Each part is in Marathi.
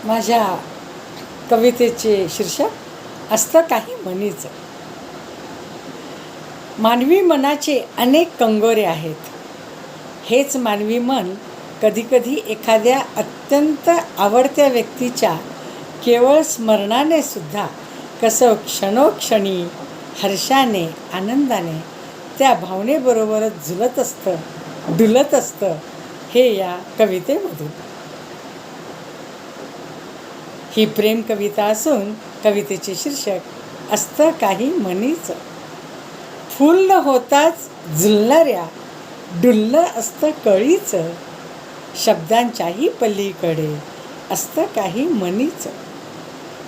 माझ्या कवितेचे शीर्षक असतं काही मनीचं. मानवी मनाचे अनेक कंगोरे आहेत. हेच मानवी मन कधीकधी एखाद्या अत्यंत आवडत्या व्यक्तीच्या केवळ स्मरणाने सुद्धा कसं क्षणोक्षणी हर्षाने आनंदाने त्या भावनेबरोबरच झुलत असतं, डुलत असतं, हे या कवितेमधून. ही प्रेम कविता असून कवितेचे शीर्षक असतं काही मनीचं. फुल न होताच झुलणाऱ्या डुललं असतं कळीचं. शब्दांच्याही पलीकडे असतं काही मनीचं.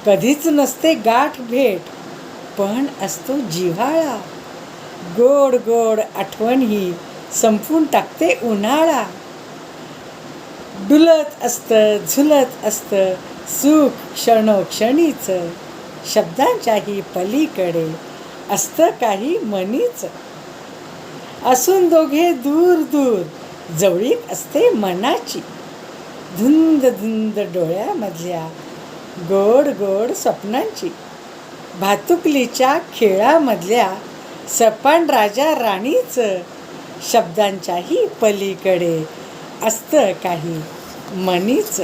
कधीच नसते गाठ भेट पण असतो जिव्हाळा. गोड गोड आठवण ही संपून टाकते उन्हाळा. डुलत असतं झुलत असतं सुख क्षणोक्षणीचं. शब्दांच्याही पलीकडे असतं काही मनीचं. असून दोघे दूर दूर जवळीक असते मनाची. धुंद धुंद डोळ्यामधल्या गोड गोड स्वप्नांची. भातुकलीच्या खेळामधल्या सपान राजा राणीचं. शब्दांच्याही पलीकडे असतं काही मनीचं.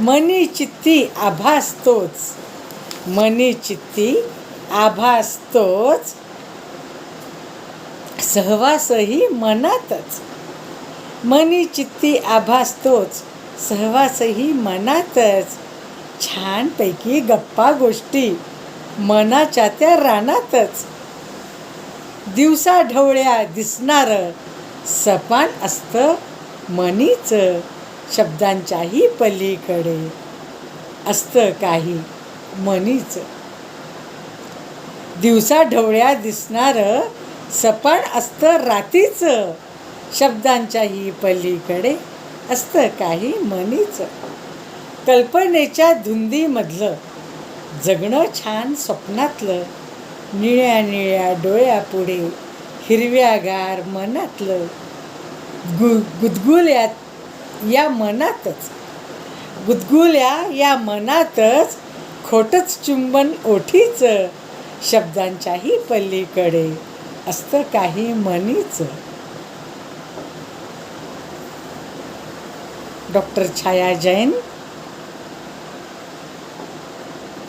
मनी चित्ती आभास तोच, मनी चित्ती आभास तोच, सहवासही मनातच. मनी चित्ती आभास तोच, सहवासही मनातच. छानपैकी गप्पा गोष्टी मनाच्या त्या रानातच. दिवसा ढवळ्या दिसणारं सपान असतं मनीचं. शब्दांच्याही पलीकडे असतं काही मनीचं. दिवसा ढवळ्या दिसणारं सपान असतं रातीचं. शब्दांच्याही पलीकडे असतं काही मनीचं. कल्पनेच्या धुंदीमधलं जगणं छान स्वप्नातलं. निळ्या निळ्या डोळ्यापुढे हिरव्यागार मनातलं. गुदगुल्यात या मनातच, गुदगुल्या या मनातच खोटंच चुंबन ओठीचं. शब्दांच्याही पलीकडे असतं काही मनीचं. डॉक्टर छाया जैन,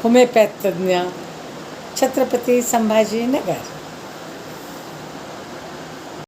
होमिओपॅथ तज्ज्ञ, छत्रपती संभाजीनगर.